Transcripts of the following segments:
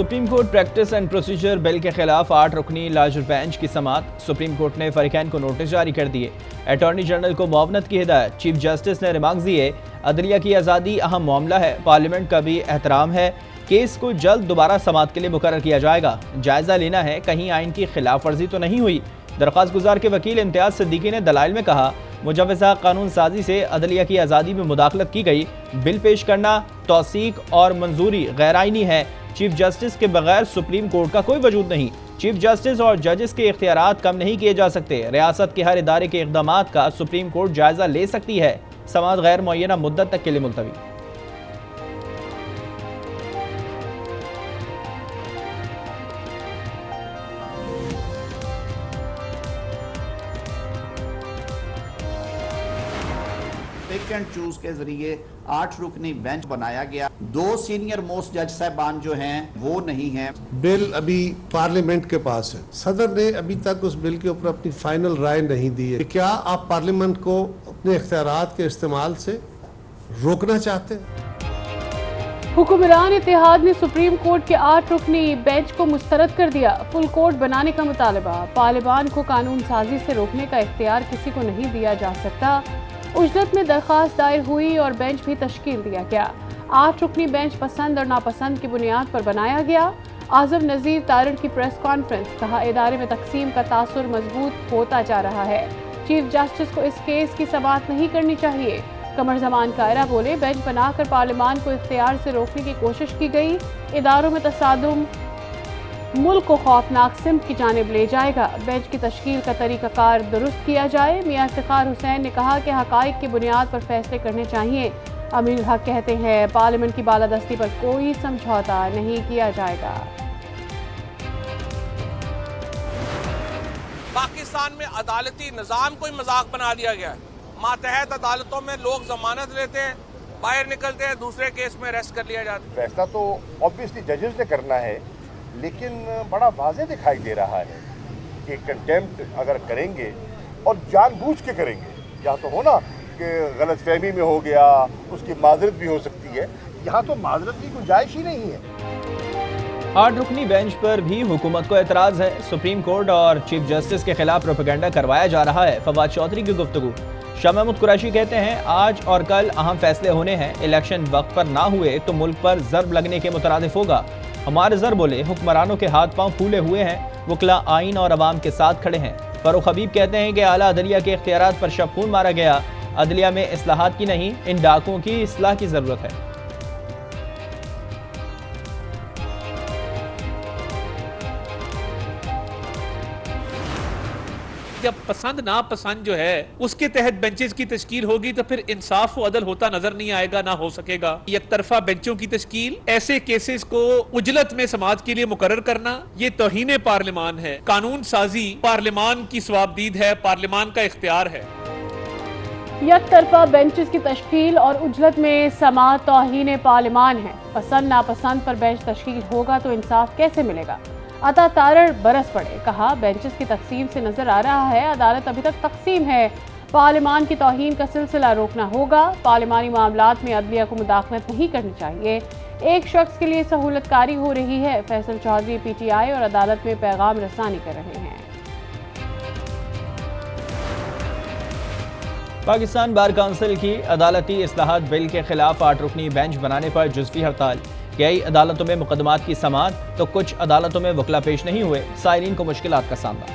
Supreme court practice and procedure bill के खिलाफ 8 रुकनी larger bench की समाअत। सुप्रीम कोर्ट ने फरीकैन को नोटिस जारी कर दिए। अटॉर्नी जनरल को मुआवनत की हिदायत। चीफ जस्टिस ने रिमार्क्स दिए, अदलिया की आज़ादी अहम मामला है, पार्लियामेंट का भी एहतराम है, केस को जल्द दोबारा समाअत के लिए मुकर्रर किया जाएगा। जायजा लेना है कहीं आइन की खिलाफ वर्जी तो नहीं हुई। दरख्वास्त गुजार के वकील इम्तियाज सिद्दीकी ने दलाइल में कहा, मुजव्वज़ा कानून साजी से अदलिया की आज़ादी में मुदाखलत की गई। बिल पेश करना, तौसीक और मंजूरी गैर आइनी है। चीफ जस्टिस के बगैर सुप्रीम कोर्ट का कोई वजूद नहीं। चीफ जस्टिस और जजेस के इख्तियारात कम नहीं किए जा सकते। रियासत के हर इदारे के इक़दामात का सुप्रीम कोर्ट जायजा ले सकती है। समाअत गैर मुअय्यना मुद्दत तक के लिए मुलतवी। पिक एंड चूज के जरिए 8 रुकनी बेंच बनाया गया। 2 सीनियर मोस्ट जज साहबान जो हैं वो नहीं हैं। बिल अभी पार्लियामेंट के पास है। सदर ने अभी तक उस बिल के ऊपर अपनी फाइनल राय नहीं दी है। क्या आप पार्लियामेंट को अपने इख्तियारात के इस्तेमाल से रोकना चाहते हैं? हुक्मरान इत्तेहाद ने सुप्रीम कोर्ट के 8 रुकनी बेंच को मुस्तरद कर दिया। फुल कोर्ट बनाने का मुतालबा। पालिबान को कानून साजी से रोकने का इख्तियार किसी को नहीं दिया जा सकता। उजलत में दरख्वास्त दायर हुई और बेंच भी तश्कील दिया गया। 8 रुकनी बेंच पसंद और नापसंद की बुनियाद पर बनाया गया। आज़म नज़ीर तारड़ की प्रेस कॉन्फ्रेंस, कहा इदारे में तकसीम का तासुर मजबूत होता जा रहा है। चीफ जस्टिस को इस केस की समाअत नहीं करनी चाहिए। कमर जमान कायरा बोले, बेंच बनाकर पार्लियामान को इख्तियार से रोकने की कोशिश की गई। इदारों में तसादुम मुल्क को खौफनाक सिमत की जानिब ले जाएगा। बेंच की तश्कील का तरीक़ाकार दुरुस्त किया जाए। मियां इफ्तिखार हुसैन ने कहा कि हक़ाइक़ की बुनियाद पर फैसले करने चाहिए। अमीरुल हक कहते हैं, पार्लियामेंट की बालादस्ती पर कोई समझौता नहीं किया जाएगा। पाकिस्तान में अदालती निज़ाम को ही मजाक बना दिया गया है। मातहत अदालतों में लोग जमानत लेते हैं, बाहर निकलते हैं, दूसरे केस में अरेस्ट कर लिया जाता है। फैसला तो ऑब्वियसली जजेस ने करना है, लेकिन बड़ा वाज़ेह दिखाई दे रहा है कि कंटेम्प्ट अगर करेंगे और जानबूझ के करेंगे, या तो हो ना कि गलतफहमी में हो गया, उसकी माजरत भी हो सकती है। यहाँ तो माजरत की गुंजाइश ही नहीं है। 8 रुकनी बेंच पर भी हुकूमत को एतराज़ है। सुप्रीम कोर्ट और चीफ जस्टिस के खिलाफ प्रोपेगेंडा करवाया जा रहा है। फवाद चौधरी की गुफ्तगू। शाह महमूद कुरैशी कहते हैं, आज और कल अहम फैसले होने हैं। इलेक्शन वक्त पर ना हुए तो मुल्क पर ज़र्ब लगने के मुतरादिफ होगा। हमारे ज़र बोले, हुक्मरानों के हाथ पांव फूले हुए हैं, वकला आइन और अवाम के साथ खड़े हैं। फरूख हबीब कहते हैं कि आला अदलिया के इख्तियारात पर शबखून मारा गया। अदलिया में इस्लाहात की नहीं, इन डाकुओं की इस्लाह की ज़रूरत है। जब पसंद नापसंद जो है उसके तहत बेंचेस की तश्कील होगी तो फिर इंसाफ व अदल होता नजर नहीं आएगा, ना हो सकेगा। एक तरफा बेंचों की तश्कील, ऐसे केसेस को उजलत में समाअत के लिए मुकर्रर करना, ये तौहीन पार्लियामान है। कानून साजी पार्लियामान की सवाबदीद है, पार्लियामान का इख्तियार है। एक तरफा बेंचेस की तश्कील और उजलत में समाअत तौहीन पार्लियामान है। पसंद नापसंद पर बेंच तश्कील होगा तो इंसाफ कैसे मिलेगा? अता तारड़ बरस पड़े, कहा बेंचेस की तकसीम से नजर आ रहा है अदालत अभी तक तकसीम है। पार्लियामान की तौहीन का सिलसिला रोकना होगा। पार्लियामानी मामलात में अदलिया को मुदाखलत नहीं करनी चाहिए। एक शख्स के लिए सहूलतकारी हो रही है। फैसल चौधरी PTI और अदालत में पैगाम रसानी कर रहे हैं। पाकिस्तान बार काउंसिल की अदालती इस्लाहात बिल के खिलाफ 8 रुकनी बेंच बनाने पर जुज़वी हड़ताल। कई अदालतों में मुकदमात की समाअत तो कुछ अदालतों में वकला पेश नहीं हुए। साइरीन को मुश्किलात का सामना।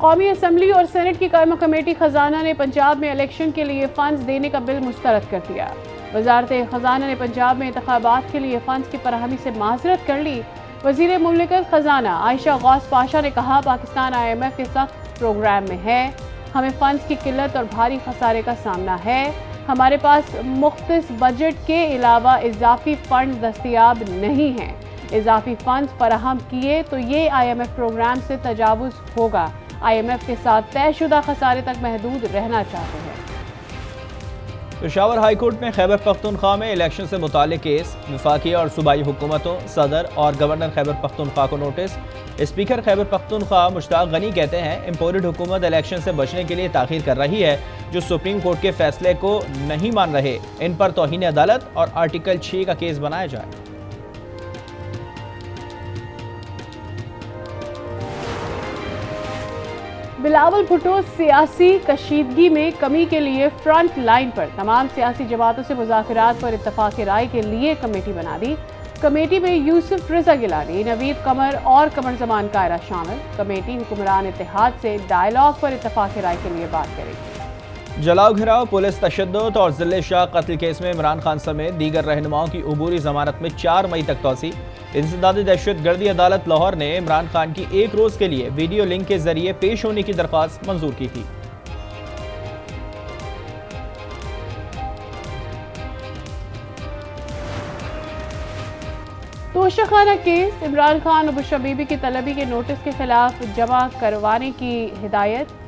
कौमी असम्बली और सेनेट की कायमा कमेटी खजाना ने पंजाब में इलेक्शन के लिए फंड्स देने का बिल मुस्तरद कर दिया। वजारत खजाना ने पंजाब में इंतखाबात के लिए फंड्स की फराहमी से माजरत कर ली। वजीर मुमलिकत खजाना आयशा गौस पाशा ने कहा, पाकिस्तान IMF के सख्त प्रोग्राम में है। हमें फंड्स की किल्लत और भारी खसारे का सामना है। हमारे पास मुख्तस बजट के अलावा इजाफी फंड दस्तियाब नहीं हैं। इजाफी फंड्स फराहम किए तो ये IMF प्रोग्राम से तजावुज़ होगा। IMF के साथ तयशुदा खसारे तक महदूद रहना चाहते हैं। पेशावर हाई कोर्ट में खैबर पख्तूनख्वा में इलेक्शन से मुताल्लिक केस। वफाकी और सूबाई हुकूमतों, सदर और गवर्नर खैबर पख्तूनख्वा को नोटिस। स्पीकर खैबर पख्तूनख्वा मुश्ताक गनी कहते हैं, इम्पोर्टेड हुकूमत इलेक्शन से बचने के लिए ताख़ीर कर रही है। जो सुप्रीम कोर्ट के फैसले को नहीं मान रहे, इन पर तौहीन अदालत और आर्टिकल 6 का केस बनाया जाए। बिलावल भुट्टो सियासी कशीदगी में कमी के लिए फ्रंट लाइन पर तमाम सियासी जमातों से मुज़ाकरात पर इत्तफाक राय के लिए कमेटी बना दी। कमेटी में यूसुफ रजा गिलानी, नवीद कमर और कमर जमान कायरा शामिल। कमेटी हुक्मरान इत्तेहाद से डायलॉग पर इत्तफाक राय के लिए बात करेगी। जलाओ घिराव, पुलिस तशद्दुद और जिले शाह कत्ल केस में इमरान खान समेत दीगर रहनुमाओं की उबूरी जमानत में 4 मई तक तौसी। इंसदादी दहशतगर्दी अदालत लाहौर ने इमरान खान की 1 रोज के लिए वीडियो लिंक के जरिए पेश होने की दरख्वास्त मंजूर की थी। तोशाखाना केस, इमरान खान और बुशरा बीबी की तलबी के नोटिस के खिलाफ जमा करवाने की हिदायत।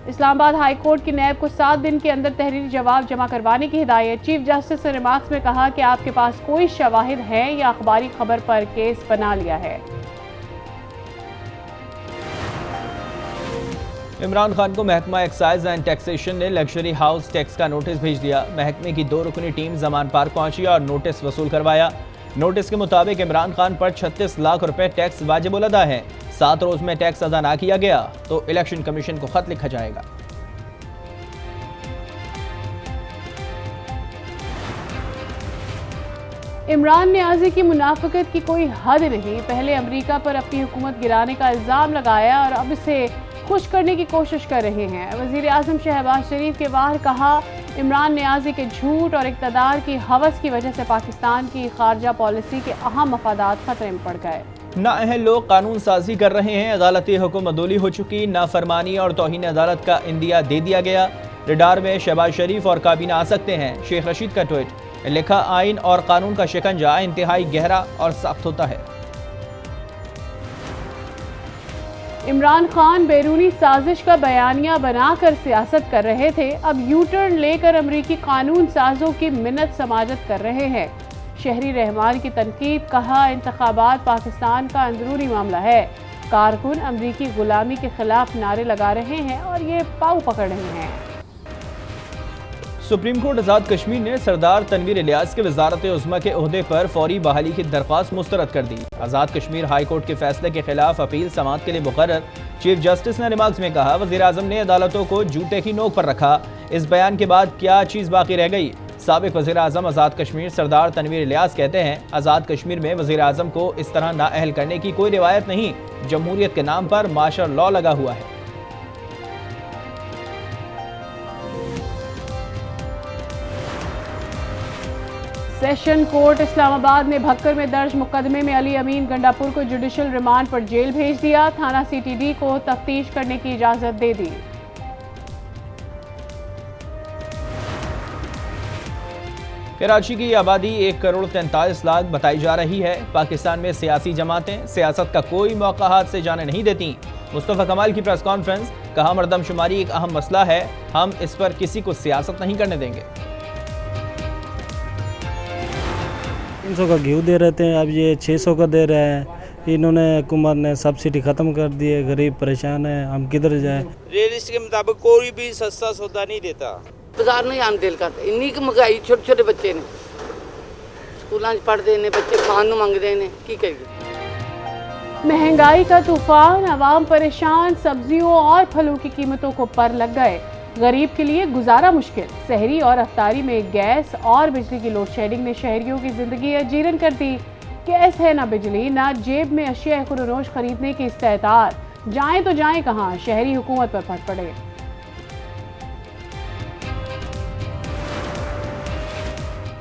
इस्लामाबाद हाई कोर्ट की नैब को 7 दिन के अंदर तहरीरी जवाब जमा करवाने की हिदायत। चीफ जस्टिस ने रिमार्क्स में कहा कि आपके पास कोई शवाहिद है या अखबारी खबर पर केस बना लिया है। इमरान खान को महकमा एक्साइज एंड टैक्सेशन ने लग्जरी हाउस टैक्स का नोटिस भेज दिया। महकमे की 2 रुकनी टीम जमान पार्क पहुंची और नोटिस वसूल करवाया। नोटिस के मुताबिक इमरान खान पर 36 लाख रुपए टैक्स वाजिबुल अदा है। 7 रोज में टैक्स अदा ना किया गया तो इलेक्शन कमीशन को खत लिखा जाएगा। इमरान नियाज़ी की मुनाफिकत की कोई हद नहीं। पहले अमेरिका पर अपनी हुकूमत गिराने का इल्ज़ाम लगाया और अब इसे खुश करने की कोशिश कर रहे हैं। वज़ीर आज़म शहबाज शरीफ के बाहर कहा, इमरान नियाज़ी के झूठ और इक़्तिदार की हवस की वजह से पाकिस्तान की खारजा पॉलिसी के अहम मफादात खतरे में पड़ गए। नाअहल लोग कानून साजी कर रहे हैं, अदालती हुक्म अदूली हो चुकी, नाफरमानी और तौहीन अदालत का इंदिया दे दिया गया। रिडार में शहबाज शरीफ और काबीना आ सकते हैं। शेख रशीद का ट्वीट, लिखा आइन और कानून का शिकंजा इंतहाई गहरा और सख्त होता है। इमरान खान बैरूनी साजिश का बयानिया बनाकर सियासत कर रहे थे, अब यू टर्न लेकर अमरीकी कानून साजों की मिन्नत समाजत कर रहे हैं। शहरी रहमान की तनकीद, कहा इंतखाबात पाकिस्तान का अंदरूनी मामला है। कारकुन अमरीकी गुलामी के खिलाफ नारे लगा रहे हैं और ये पाव पकड़ रहे हैं। सुप्रीम कोर्ट आज़ाद कश्मीर ने सरदार तनवीर इलियास के वजारत उज़्मा के ओहदे पर फौरी बहाली की दरख्वास्त मुस्तरद कर दी। आज़ाद कश्मीर हाई कोर्ट के फैसले के खिलाफ अपील समाअत के लिए मुकर्रर। चीफ जस्टिस ने रिमार्क्स में कहा, वज़ीर आज़म ने अदालतों को जूते की नोक पर रखा। इस बयान के बाद क्या चीज़ बाकी रह गई? साबिक वज़ीर आज़म आज़ाद कश्मीर सरदार तनवीर इलियास कहते हैं, आज़ाद कश्मीर में वज़ीर आज़म को इस तरह नाअहल करने की कोई रिवायत नहीं। जमहूरियत के नाम पर मार्शल लॉ लगा हुआ है। सेशन कोर्ट इस्लामाबाद ने भक्कर में दर्ज मुकदमे में अली अमीन गंडापुर को जुडिशल रिमांड पर जेल भेज दिया। थाना CTD को तफ्तीश करने की इजाजत दे दी। कराची की आबादी 1 करोड़ 43 लाख बताई जा रही है। पाकिस्तान में सियासी जमातें सियासत का कोई मौका हाथ से जाने नहीं देती। मुस्तफ़ा कमाल की प्रेस कॉन्फ्रेंस, कहा मरदमशुमारी एक अहम मसला है, हम इस पर किसी को सियासत नहीं करने देंगे। 300 का घी दे रहे थे, अब ये 600 का दे रहे हैं। इन्होंने हुकूमत ने सब्सिडी ख़त्म कर दी है, गरीब परेशान है, हम किधर जाए। रेलिस्ट के मुताबिक कोई भी सस्ता सौदा नहीं देता। बाजार नहीं आने दिल करता, इन्नी की महंगाई, छोटे छोटे बच्चे ने स्कूलों पढ़ते हैं, बच्चे खान मंगते हैं, की करिए। महंगाई का तूफान, आवाम परेशान, सब्जियों और फलों की कीमतों को पर लग गए। गरीब के लिए गुजारा मुश्किल। सहरी और अफ्तारी में गैस और बिजली की लोड शेडिंग ने शहरियों की जिंदगी अजीरन कर दी। गैस है ना बिजली, ना जेब में अशिया खुनोश खरीदने की इस्तेताद। जाएं तो जाएं कहाँ, शहरी हुकूमत पर फट पड़े।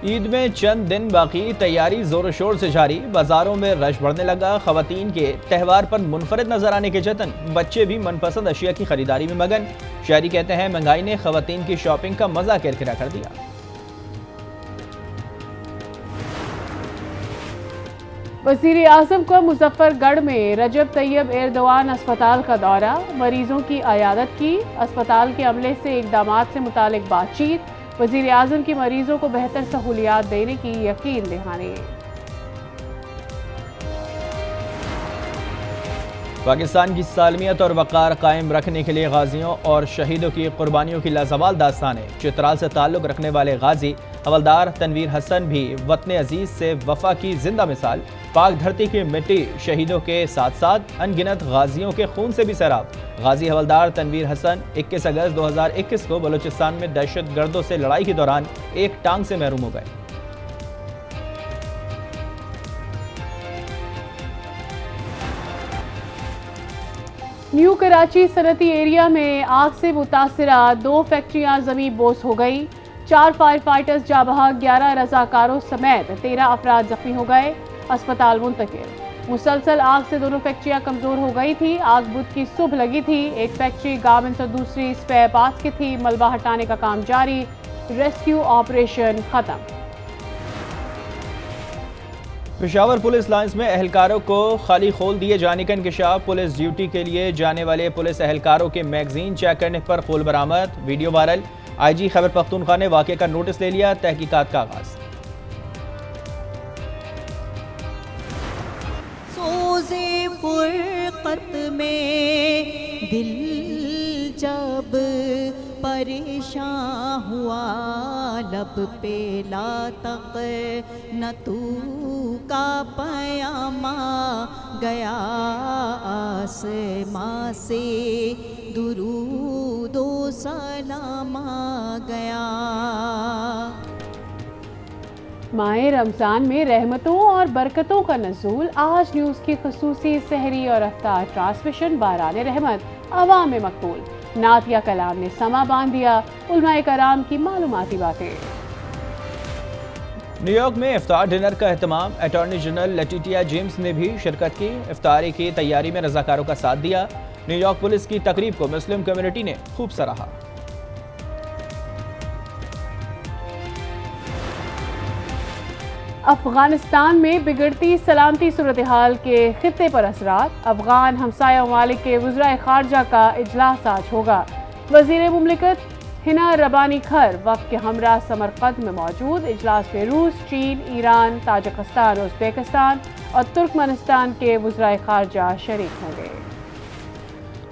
ईद में चंद दिन बाकी, तैयारी जोर शोर से जारी। बाजारों में रश बढ़ने लगा। खवातीन के त्यौहार पर मुनफरिद नजर आने के जतन। बच्चे भी मनपसंद अशिया की खरीदारी में मगन। शहरी कहते हैं, महंगाई ने खवातीन की शॉपिंग का मजा किरकिरा कर दिया। वज़ीर आज़म का मुजफ्फरगढ़ में रजब तैयब एर्दोआन अस्पताल का दौरा। मरीजों की अयादत की। अस्पताल के अमले से इक़दामात से मुतालिक बातचीत। वज़ीर आज़म की मरीजों को बेहतर सहूलियात देने की यकीन दहानी। पाकिस्तान की सालमियत और वक़ार कायम रखने के लिए गाजियों और शहीदों की कुर्बानियों की लाजवाल दास्तान है। चित्राल से ताल्लुक़ रखने वाले गाजी हवलदार तनवीर हसन भी वतन अजीज़ से वफा की जिंदा मिसाल। पाक धरती की मिट्टी शहीदों के साथ साथ अनगिनत गाजियों के खून से भी सैराब। गाजी हवलदार तनवीर हसन 21 अगस्त 2021 को बलूचिस्तान में दहशत गर्दों से लड़ाई के दौरान एक टांग से महरूम हो गए। न्यू कराची सनती एरिया में आग से मुतासरा 2 फैक्ट्रियां जमी बोस हो गई। 4 फायर फाइटर्स जा बहक, 11 रजाकारों समेत 13 अफराद जख्मी हो गए, अस्पताल मुंतकिल। मुसलसल आग से दोनों फैक्ट्रियां कमजोर हो गई थी। आग बुध की सुबह लगी थी। एक फैक्ट्री गारमेंट्स और दूसरी स्पेयर पार्ट्स की थी। मलबा हटाने का काम जारी, रेस्क्यू ऑपरेशन खत्म। पेशावर पुलिस लाइंस में एहलकारों को खाली खोल दिए जाने का इंकशाफ। पुलिस ड्यूटी के लिए जाने वाले पुलिस एहलकारों के मैगजीन चेक करने पर खोल बरामद, video viral. IG Khyber Pakhtunkhwa ने वाक़े का नोटिस ले लिया, तहकीकात का आगाज। सोज़े फुरक़त में दिल जब परेशान हुआ, लब पे ला तक न तू का पयामा गया, आसमां से दुरूदो सलामा गया। माह रमज़ान में रहमतों और बरकतों का नज़ूल। आज न्यूज़ की खुसूसी सहरी और अफ्तार ट्रांसमिशन बारान रहमत अवाम में मकबूल। नात या कलाम ने समा बांध दिया, उलमाए कराम की मालूमाती बातें। न्यूयॉर्क में इफ्तार डिनर का एहतमाम। अटॉर्नी जनरल लेटिटिया जेम्स ने भी शिरकत की। इफ्तारी की तैयारी में रजाकारों का साथ दिया। न्यूयॉर्क पुलिस की तकरीब को मुस्लिम कम्युनिटी ने खूब सराहा। अफगानिस्तान में बिगड़ती सलामती सूरत हाल के खित्ते पर असरात। अफगान हमसाया ममालिक के वज़राए ख़ारजा का इजलास आज होगा। वज़ीर मुमलिकत हिना रबानी खर वक्त के हमरा समरकंद में मौजूद। इजलास में रूस, चीन, ईरान, ताजिकिस्तान, उज़्बेकिस्तान और तुर्कमेनिस्तान के वज़राए ख़ारजा शरीक होंगे।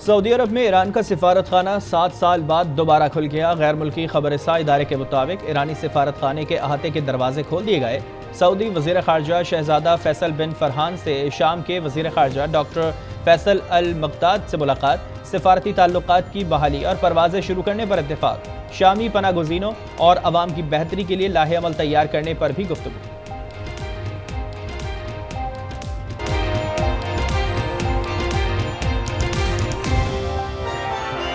सऊदी अरब में ईरान का सिफारत खाना 7 साल बाद दोबारा खुल गया। गैर मुल्की खबरसां इदारे के मुताबिक ईरानी सिफारत खाने के अहाते के दरवाजे खोल दिए गए। सऊदी वज़ीर ख़ारजा शहजादा फैसल बिन फरहान से शाम के वज़ीर ख़ारजा डॉक्टर फैसल अल मक़दाद से मुलाकात। सिफारती ताल्लुक़ात की बहाली और परवाज़ें शुरू करने पर इत्तेफाक। शामी पनागुज़ीनों और अवाम की बेहतरी के लिए लाहे अमल तैयार करने पर भी गुफ्तगू।